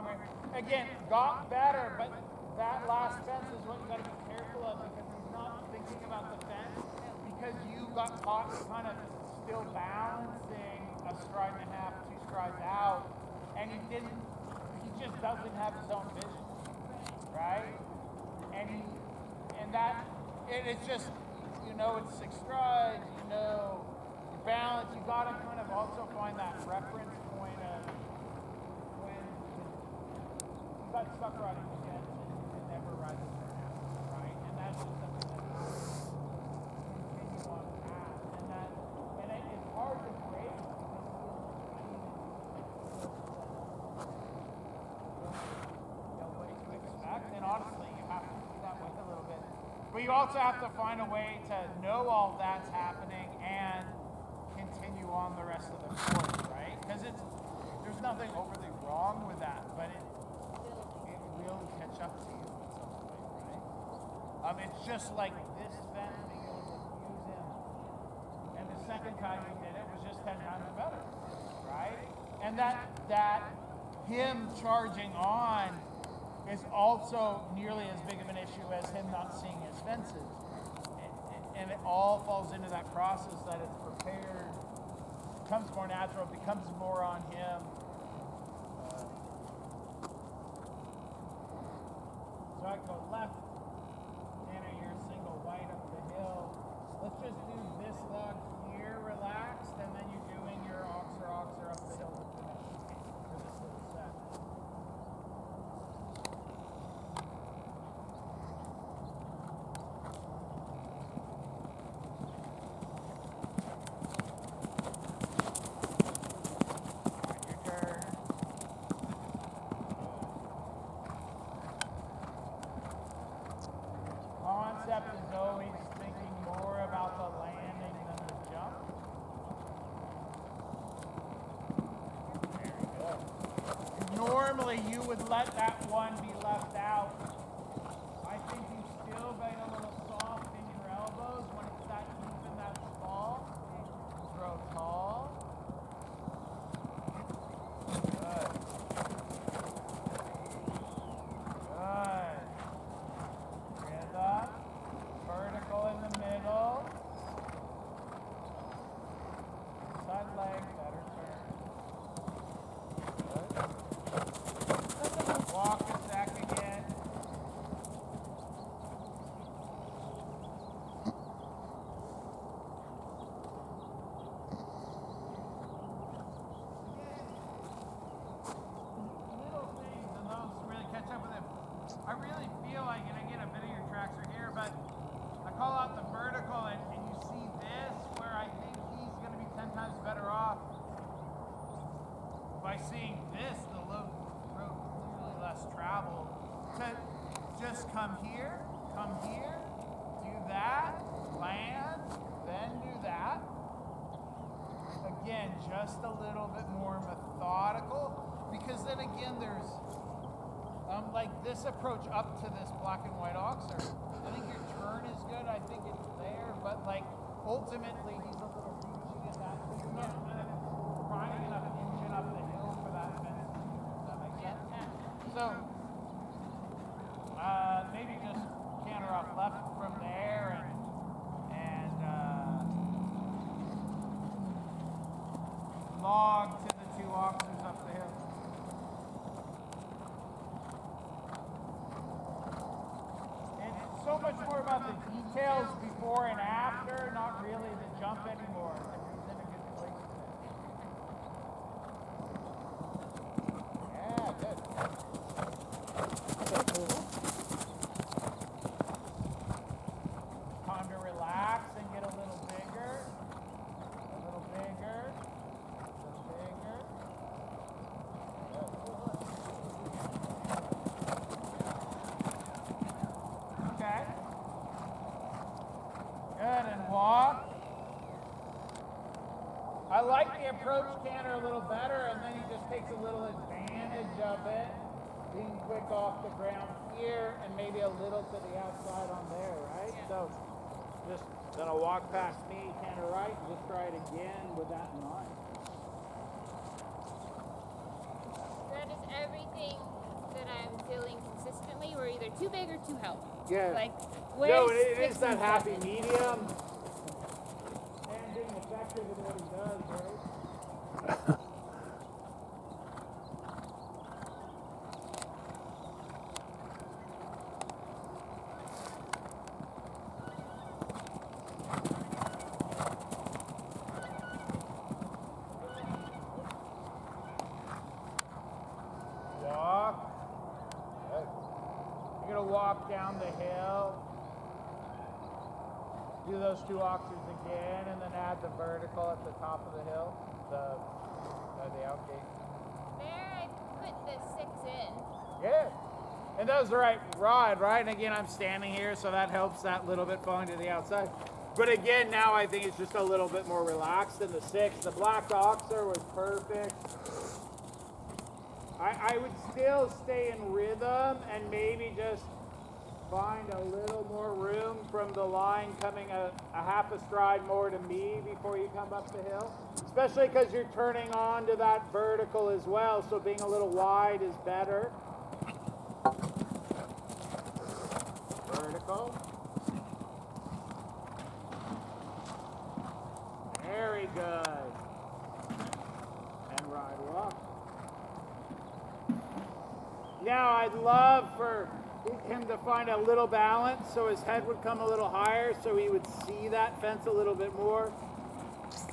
longer. Again, got better, but that last fence is what you got to be careful of because he's not thinking about the fence because you got caught kind of still balancing a stride and a half, 2 strides out, and he just doesn't have his own vision, right? And it's just, it's 6 strides, balance. You got to kind of also find that reference point of when you got stuck riding the fence and never ride the turnout, right? And that's just something that continue on the path, and it's hard to break what you expect, and honestly, you have to do that with a little bit. But you also have to find a way to know all that's happening and continue on the rest of the course, right? Because there's nothing overly wrong with that, but it will catch up to you at some point, right? It's just like this fence being able to use him, and the second time he did it was just 10 times better, right? And that him charging on is also nearly as big of an issue as him not seeing his fences. And it all falls into that process that it's prepared, becomes more natural, becomes more on him. So I go left, and you're single white up the hill. Let's just do this log here, relaxed, and then you're doing your oxer up the hill to finish for this little set. Concept is always thinking more about the landing than the jump. Very good. Normally you would let that one be left out. I think you still get a little soft in your elbows when it's that deep and that small. Throw tall. Good. Good. Rhythm. Vertical in the middle. Side leg, better turn. Good. Walk it back again. Little things, and those really catch up with him. I really feel like, and again, a bit of your tracks are here, but I call out the vertical, and you see this, where I think he's going to be 10 times better off by seeing this, the road clearly less traveled, to just come here, do that, land, then do that. Again, just a little bit more methodical, because then again, there's like this approach up to this black and white oxer. I think your turn is good. I think it's there, but like ultimately he's a little reaching at that. So you're not kind of finding enough engine up the hill for that fence. Does that make sense? So maybe just canter off left from there and log to the 2 oxers up the hill. So much more about the details before and after, not really the jump anymore. He's in a good place today. Yeah, good. Time to relax and get a little bigger. A little bigger. A little bigger. Okay. Good, and walk. I like the approach canter a little better, and then he just takes a little advantage of it, being quick off the ground here, and maybe a little to the outside on there, right? So just gonna walk past me, canter right, and just try it again with that in mind. Good. just everything that I'm feeling consistently, we're either too big or too healthy. Yeah. Like, No, where's it is 6 that and happy 7? medium. And being effective in what he does, right? Walk. Good. You're gonna walk down the hill. Do those 2 oxers again, and then add the vertical at the top of the hill, the out gate. There, I put the 6 in. Yeah. And that was the right rod, right? And again, I'm standing here, so that helps that little bit falling to the outside. But again, now I think it's just a little bit more relaxed than the 6. The black oxer was perfect. I would still stay in rhythm and maybe just find a little more room from the line coming a half a stride more to me before you come up the hill. Especially because you're turning on to that vertical as well, so being a little wide is better. Vertical. Very good. And ride walk. Now I'd love for him to find a little balance so his head would come a little higher so he would see that fence a little bit more.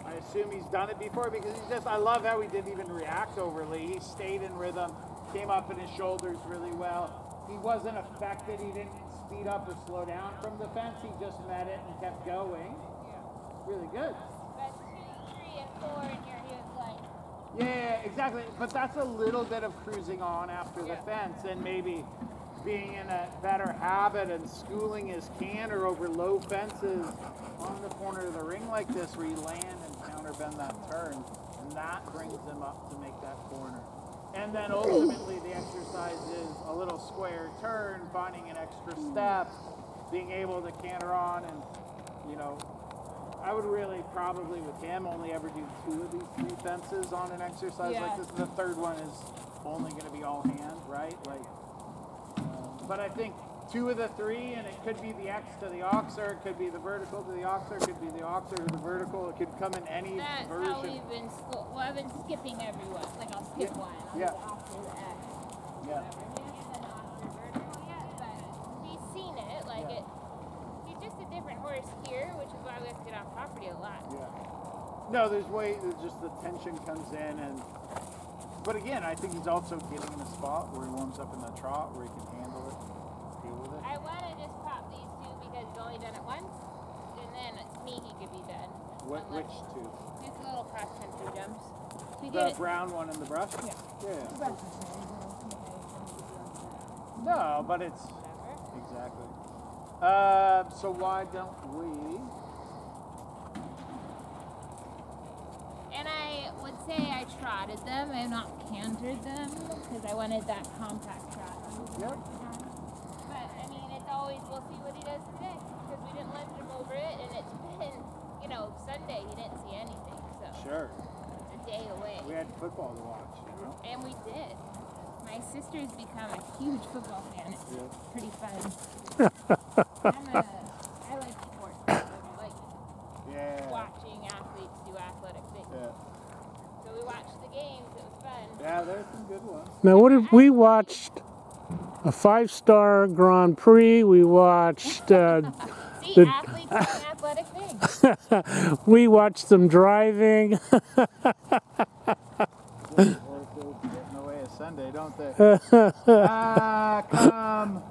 I assume he's done it before because I love how he didn't even react overly. He stayed in rhythm, came up in his shoulders really well. He wasn't affected, he didn't speed up or slow down from the fence, he just met it and kept going. Really good. But 2, 3, and 4 in here, he was like... Yeah, exactly. But that's a little bit of cruising on after the fence and maybe being in a better habit and schooling his canter over low fences on the corner of the ring like this where you land and counterbend that turn. And that brings him up to make that corner. And then ultimately the exercise is a little square turn, finding an extra step, being able to canter on and, you know, I would really probably with him only ever do 2 of these 3 fences on an exercise like this. The third one is only going to be all hand, right? Like, but I think 2 of the 3, and it could be the X to the oxer, it could be the vertical to the oxer, it could be the oxer to the vertical, it could come in any That's version. how we've been well, I've been skipping everyone. Like I'll skip one, I'll do the oxer, the X, whatever. He hasn't done the oxer vertical yet, but he's seen it. Like he's just a different horse here, which is why we have to get off property a lot. No, there's just the tension comes in but again, I think he's also getting in a spot where he warms up in the trot, where he can handle it, deal with it. I want to just pop these 2 because he's only done it once, and then to me he could be done. Which 2? Just little cross country jumps. The brown one in the brush? Yeah. No, but it's exactly. So why don't we? And I would say I trotted them. I have not cantered them because I wanted that compact trot. Yep. But I mean, it's always we'll see what he does today because we didn't lunge him over it, and it's been Sunday he didn't see anything, so Sure. a day away. We had football to watch, And we did. My sister's become a huge football fan. It's pretty fun. I like sports. I like watching athletes do athletic things. So we watched the games. It was fun. Yeah, there's some good ones. Now, what did we watched? A 5-star Grand Prix. We watched. See, athletes doing athletic things. We watched them driving. Get in the way of Sunday, don't they? Come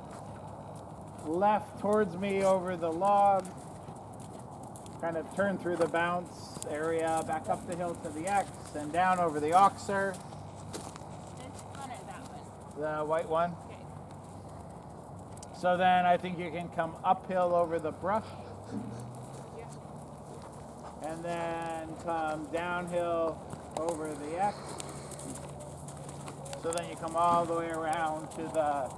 left towards me over the log. Kind of turn through the bounce area, back up the hill to the X, and down over the oxer. This one or that one? The white one. Okay. So then I think you can come uphill over the brush. And then come downhill over the X. So then you come all the way around to the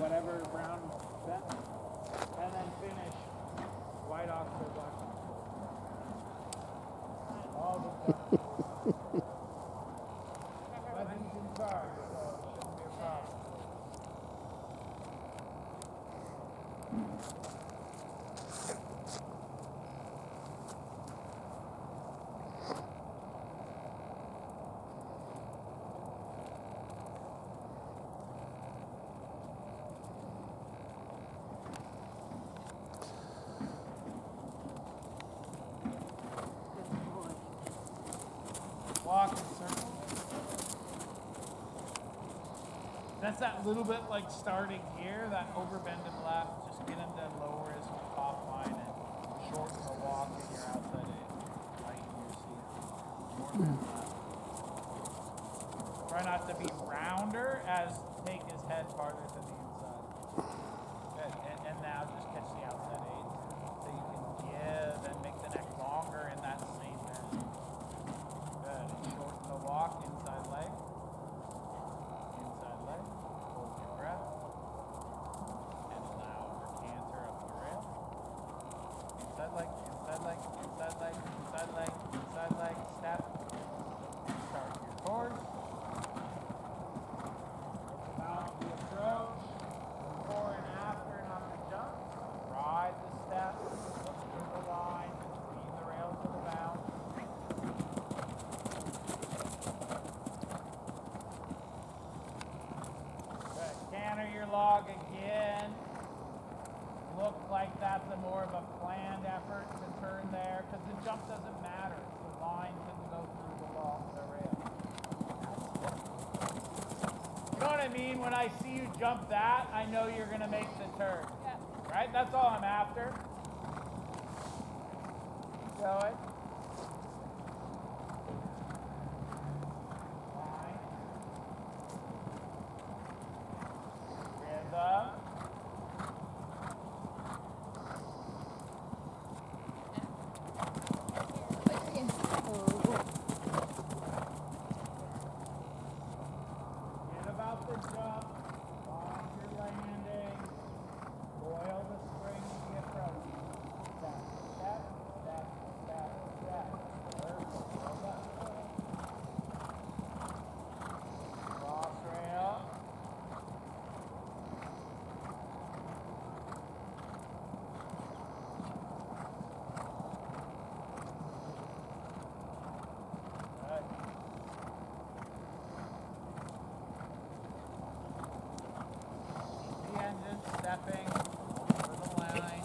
whatever brown fence. And then finish white oxer, black oxer. All the That's that little bit like starting here, that overbend and left. Just get him to lower his top line and shorten the walk in your outside eight. Right in your seat. More than that. Try not to be rounder as take his head farther to the inside. Good. And now just catch the outside eight. So you can give and make the neck longer in that same bend. Good. And shorten the walk, inside leg. Inside leg. Hold your breath. And allow for canter up the rail. Inside leg, inside leg, inside leg, inside leg, inside leg, step. Start your course. Bounce the approach. Before and after, not the jump. Ride the step. Look through the line. Between the rails of the bounce. Good. Canter your log again. Look like that's a more of a planned effort to turn there because the jump doesn't matter. The line can go through the rail. You know what I mean? When I see you jump that, I know you're going to make the turn. Yep. Right? That's all I'm after. Show it. Line. Rhythm. Forget about the jump. Lock your landing. Coil the spring to the approach. Step, step, step, step, step. Perfect. Well done. Cross rail. Good. The engine stepping over the line.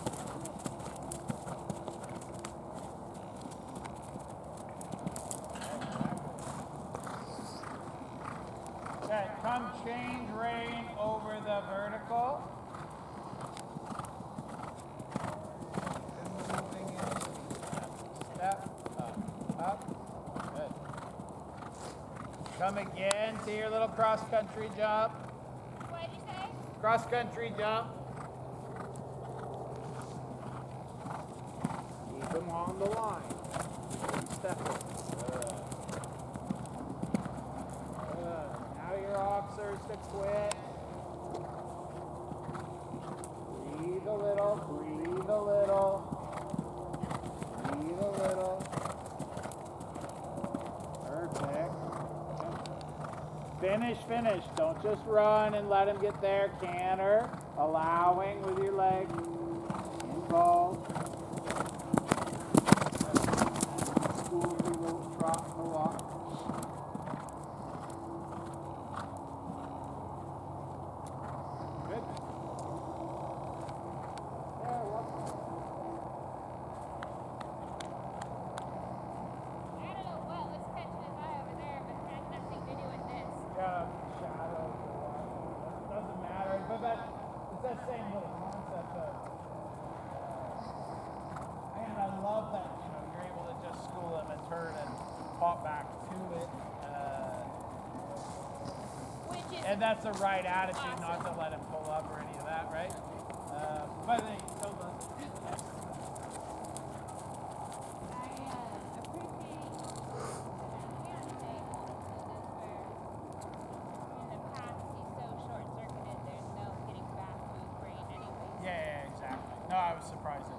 Okay, come change rein over the vertical. And moving in. Step, up. Good. Come again to your little cross-country jump. What did you say? Cross-country jump. Keep them on the line. Step it. Good. Good. Now your officers to quit. Breathe a little. Breathe a little. Breathe a little. Perfect. Finish, finish. Don't just run and let him get there. Canter. Allowing with your leg involved. School your little trot and walk. Good. Yeah, walk. I don't know what was catching his eye over there, but it had nothing to do with this. Yeah, shadows or what. Doesn't matter. But it's that same little concept of. And I love that you're able to just school them and turn and pop back to it. Which is And that's the right attitude, not to Awesome. let him pull up or any of that, right? But they still does. I appreciate the fiance in the past he's so short circuited there's no getting back to his brain anyway. Yeah, exactly. No, I was surprised at